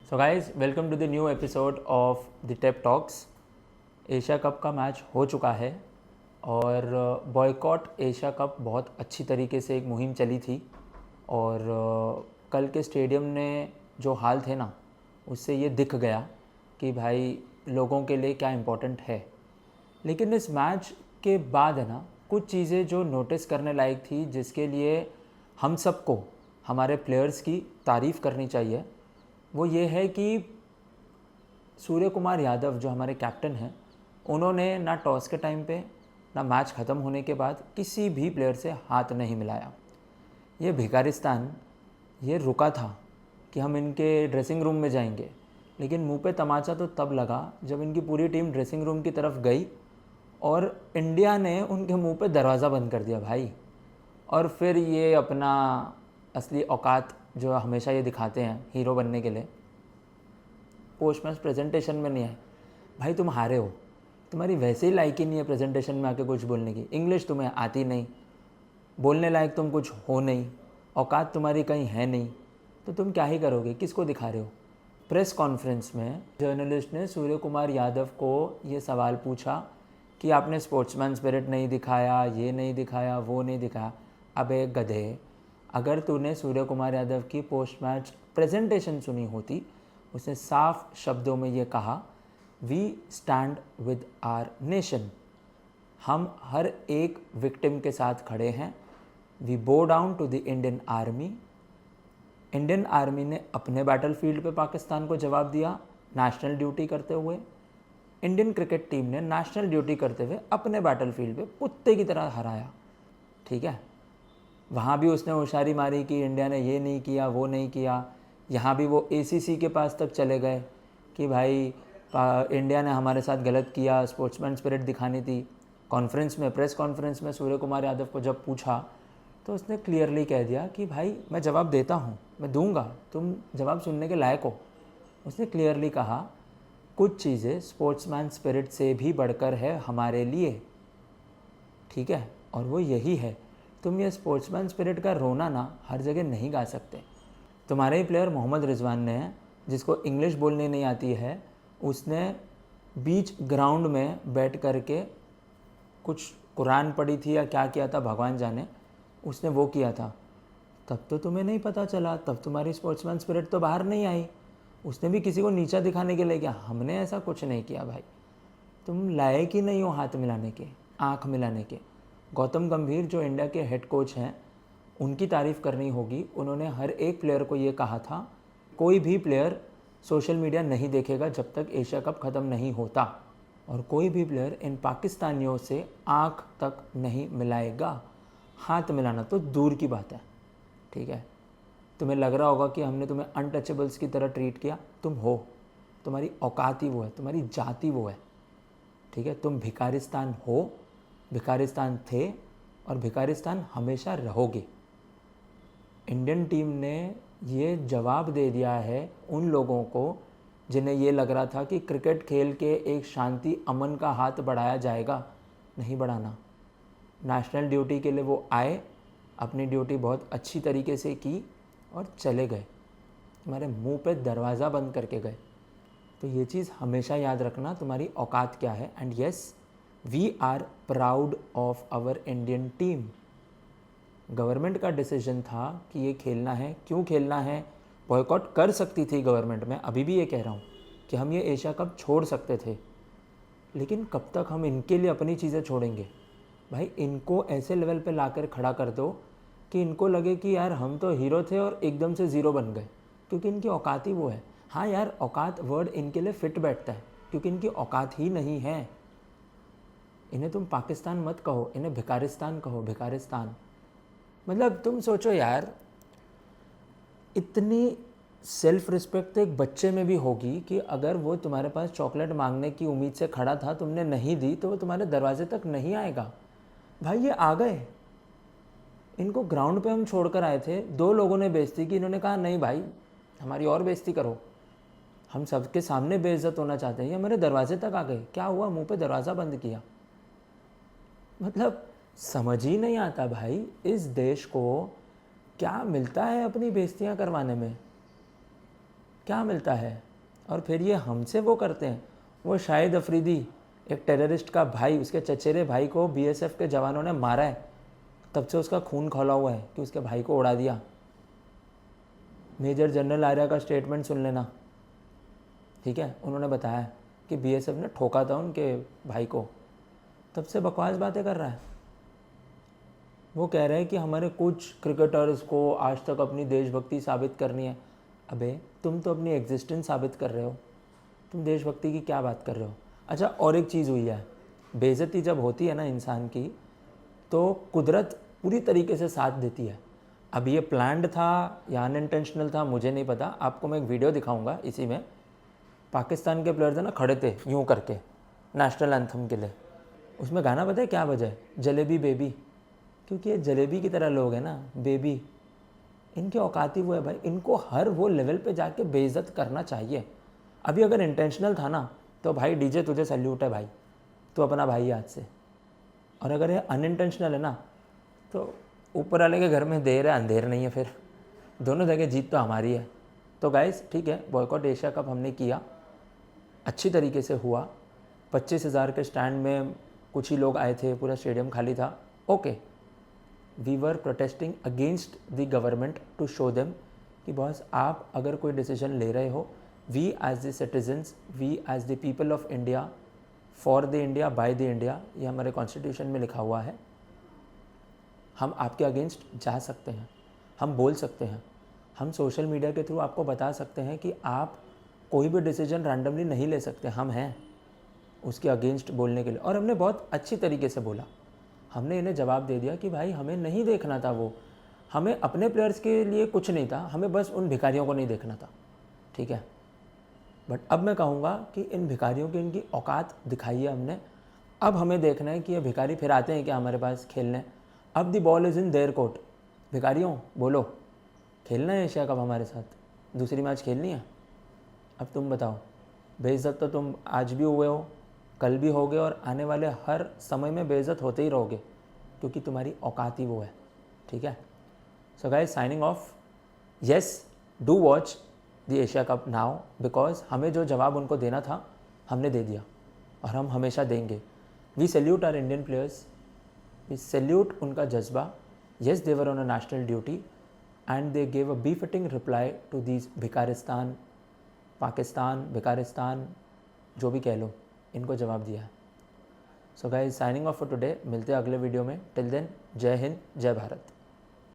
So guys welcome to the new episode of the tape talks. Asia Cup का match हो चुका है और बॉयकॉट एशिया कप बहुत अच्छी तरीके से एक मुहिम चली थी और कल के स्टेडियम ने जो हाल थे ना उससे ये दिख गया कि भाई लोगों के लिए क्या इम्पोर्टेंट है। लेकिन इस मैच के बाद है ना कुछ चीज़ें जो नोटिस करने लायक थी जिसके लिए हम सबको हमारे प्लेयर्स की तारीफ़ करनी चाहिए, वो ये है कि सूर्य कुमार यादव जो हमारे कैप्टन हैं उन्होंने ना टॉस के टाइम पे ना मैच ख़त्म होने के बाद किसी भी प्लेयर से हाथ नहीं मिलाया। ये भिखारिस्तान ये रुका था कि हम इनके ड्रेसिंग रूम में जाएंगे, लेकिन मुंह पे तमाचा तो तब लगा जब इनकी पूरी टीम ड्रेसिंग रूम की तरफ गई और इंडिया ने उनके मुंह पे दरवाज़ा बंद कर दिया भाई। और फिर ये अपना असली औकात जो हमेशा ये दिखाते हैं हीरो बनने के लिए, पोस्ट मैच प्रेजेंटेशन में नहीं आए। भाई तुम हारे हो, तुम्हारी वैसे ही लायकी नहीं है प्रेजेंटेशन में आके कुछ बोलने की, इंग्लिश तुम्हें आती नहीं, बोलने लायक तुम कुछ हो नहीं, औकात तुम्हारी कहीं है नहीं, तो तुम क्या ही करोगे, किसको दिखा रहे हो। प्रेस कॉन्फ्रेंस में जर्नलिस्ट ने सूर्य कुमार यादव को ये सवाल पूछा कि आपने स्पोर्ट्समैन स्पिरिट नहीं दिखाया, ये नहीं दिखाया, वो नहीं दिखाया। अबे गधे, अगर तूने सूर्य कुमार यादव की पोस्ट मैच प्रेजेंटेशन सुनी होती, उसने साफ शब्दों में ये कहा, we stand with our nation, हम हर एक विक्टिम के साथ खड़े हैं। We bow down to the Indian Army. Indian Army ने अपने बैटलफील्ड पे पाकिस्तान को जवाब दिया नेशनल ड्यूटी करते हुए। इंडियन क्रिकेट टीम ने नेशनल ड्यूटी करते हुए अपने बैटलफील्ड पे कुत्ते की तरह हराया। ठीक है, वहाँ भी उसने होशियारी मारी कि इंडिया ने ये नहीं किया, वो नहीं किया। यहाँ भी वो एसीसी के पास तक चले गए कि भाई इंडिया ने हमारे साथ गलत किया, स्पोर्ट्समैन स्पिरिट दिखानी थी। कॉन्फ्रेंस में, प्रेस कॉन्फ्रेंस में सूर्य कुमार यादव को जब पूछा तो उसने क्लियरली कह दिया कि भाई मैं जवाब देता हूँ, मैं दूंगा, तुम जवाब सुनने के लायक हो। उसने क्लियरली कहा कुछ चीज़ें स्पोर्ट्समैन स्पिरिट से भी बढ़कर है हमारे लिए, ठीक है, और वो यही है, तुम ये स्पोर्ट्समैन स्पिरिट का रोना ना हर जगह नहीं गा सकते। तुम्हारे ही प्लेयर मोहम्मद रिजवान ने, जिसको इंग्लिश बोलने नहीं आती है, उसने बीच ग्राउंड में बैठ करके कुछ कुरान पढ़ी थी या क्या किया था भगवान जाने, उसने वो किया था। तब तो तुम्हें नहीं पता चला, तब तुम्हारी स्पोर्ट्समैन स्पिरिट तो बाहर नहीं आई। उसने भी किसी को नीचा दिखाने के लिए किया, हमने ऐसा कुछ नहीं किया भाई। तुम लायक ही नहीं हो हाथ मिलाने के, आँख मिलाने के। गौतम गंभीर जो इंडिया के हेड कोच हैं, उनकी तारीफ़ करनी होगी। उन्होंने हर एक प्लेयर को ये कहा था, कोई भी प्लेयर सोशल मीडिया नहीं देखेगा जब तक एशिया कप ख़त्म नहीं होता, और कोई भी प्लेयर इन पाकिस्तानियों से आँख तक नहीं मिलाएगा। हाथ मिलाना तो दूर की बात है, ठीक है। तुम्हें लग रहा होगा कि हमने तुम्हें अनटचेबल्स की तरह ट्रीट किया, तुम हो, तुम्हारी औकात ही वो है, तुम्हारी जाति वो है, ठीक है। तुम भिखारिस्तान हो, भिखारिस्तान थे और भिखारिस्तान हमेशा रहोगे। इंडियन टीम ने ये जवाब दे दिया है उन लोगों को जिन्हें ये लग रहा था कि क्रिकेट खेल के एक शांति अमन का हाथ बढ़ाया जाएगा, नहीं बढ़ाना। नेशनल ड्यूटी के लिए वो आए, अपनी ड्यूटी बहुत अच्छी तरीके से की और चले गए, तुम्हारे मुंह पे दरवाज़ा बंद करके गए। तो ये चीज़ हमेशा याद रखना, तुम्हारी औकात क्या है। And yes, we are proud of our Indian team. Government का डिसीजन था कि ये खेलना है, क्यों खेलना है। बॉयकॉट कर सकती थी गवर्नमेंट, मैं अभी भी ये कह रहा हूँ कि हम ये एशिया कप छोड़ सकते थे, लेकिन कब तक हम इनके लिए अपनी चीज़ें छोड़ेंगे। भाई इनको ऐसे लेवल पे लाकर खड़ा कर दो कि इनको लगे कि यार हम तो हीरो थे और एकदम से ज़ीरो बन गए, क्योंकि इनकी औकात ही वो है। हाँ यार, औकात वर्ड इनके लिए फिट बैठता है क्योंकि इनकी औकात ही नहीं है। इन्हें तुम पाकिस्तान मत कहो, इन्हें भिखारिस्तान कहो, भिखारिस्तान। मतलब तुम सोचो यार, इतनी सेल्फ रिस्पेक्ट तो एक बच्चे में भी होगी कि अगर वो तुम्हारे पास चॉकलेट मांगने की उम्मीद से खड़ा था, तुमने नहीं दी, तो वो तुम्हारे दरवाजे तक नहीं आएगा। भाई ये आ गए, इनको ग्राउंड पे हम छोड़कर आए थे, दो लोगों ने बेइज्जती की, इन्होंने कहा नहीं भाई हमारी और बेइज्जती करो, हम सबके सामने बेइज्जत होना चाहते हैं। ये मेरे दरवाजे तक आ गए, क्या हुआ, मुंह पे दरवाज़ा बंद किया। मतलब समझ ही नहीं आता भाई, इस देश को क्या मिलता है अपनी बेइज्जतियाँ करवाने में। क्या मिलता है। और फिर ये हमसे वो करते हैं। वो शाहिद अफरीदी, एक टेररिस्ट का भाई, उसके चचेरे भाई को बीएसएफ के जवानों ने मारा है, तब से उसका खून खौला हुआ है कि उसके भाई को उड़ा दिया। मेजर जनरल आर्या का स्टेटमेंट सुन लेना, ठीक है। उन्होंने बताया कि बीएसएफ ने ठोका था उनके भाई को, तब से बकवास बातें कर रहा है। वो कह रहे हैं कि हमारे कुछ क्रिकेटर्स को आज तक अपनी देशभक्ति साबित करनी है। अबे तुम तो अपनी एग्जिस्टेंस साबित कर रहे हो, तुम देशभक्ति की क्या बात कर रहे हो। अच्छा, और एक चीज़ हुई है, बेइज्जती जब होती है ना इंसान की, तो कुदरत पूरी तरीके से साथ देती है। अब ये प्लान्ड था या अनइंटेंशनल था मुझे नहीं पता। आपको मैं एक वीडियो दिखाऊंगा, इसी में पाकिस्तान के प्लेयर्स है ना खड़े थे यूँ करके नेशनल एंथम के लिए। उसमें गाना पता है क्या वजह है? जलेबी बेबी। क्योंकि ये जलेबी की तरह लोग हैं ना, बेबी, इनकी औकात ही वो है भाई। इनको हर वो लेवल पे जाके बेइज्जत करना चाहिए। अभी अगर इंटेंशनल था ना तो भाई डीजे तुझे सैल्यूट है भाई, तो अपना भाई आज से। और अगर ये अनइंटेंशनल है ना तो ऊपर वाले के घर में देर है अंधेर नहीं है, फिर दोनों जगह जीत तो हमारी है। तो गाइस ठीक है, बॉयकॉट एशिया कप हमने किया, अच्छी तरीके से हुआ। 25,000 के स्टैंड में कुछ ही लोग आए थे, पूरा स्टेडियम खाली था। Okay, we were protesting against the government to show them कि बॉस आप अगर कोई डिसीजन ले रहे हो, we as the citizens, we as the people of India, for the India, by the India, ये हमारे कॉन्स्टिट्यूशन में लिखा हुआ है। हम आपके अगेंस्ट जा सकते हैं, हम बोल सकते हैं, हम सोशल मीडिया के थ्रू आपको बता सकते हैं कि आप कोई भी डिसीजन रैंडमली नहीं ले सकते। हम हैं उसके अगेंस्ट बोलने के लिए। और हमने बहुत अच्छी तरीके से बोला। हमने इन्हें जवाब दे दिया कि भाई हमें नहीं देखना था वो, हमें अपने प्लेयर्स के लिए कुछ नहीं था, हमें बस उन भिखारियों को नहीं देखना था, ठीक है। बट अब मैं कहूँगा कि इन भिखारियों की इनकी औकात दिखाई है हमने। अब हमें देखना है कि ये भिखारी फिर आते हैं क्या हमारे पास खेलने। अब the ball is in their court. भिखारियों बोलो, खेलना है एशिया कप हमारे साथ, दूसरी मैच खेलनी है। अब तुम बताओ, बेइज्जत तो तुम आज भी हुए हो, कल भी होगे, और आने वाले हर समय में बेइज्जत होते ही रहोगे, क्योंकि तुम्हारी औकात ही वो है, ठीक है। So guys, signing of. Yes, do watch the Asia cup now, because हमें जो जवाब उनको देना था हमने दे दिया, और हम हमेशा देंगे। We salute our Indian players, we salute उनका जज्बा। Yes, they were on a national duty and they gave a befitting reply to these भिकारिस्तान, पाकिस्तान, भिकारिस्तान, जो भी कह लो, इनको जवाब दिया है। So guys, signing off for today. मिलते हैं अगले वीडियो में। टिल देन, जय हिंद, जय भारत।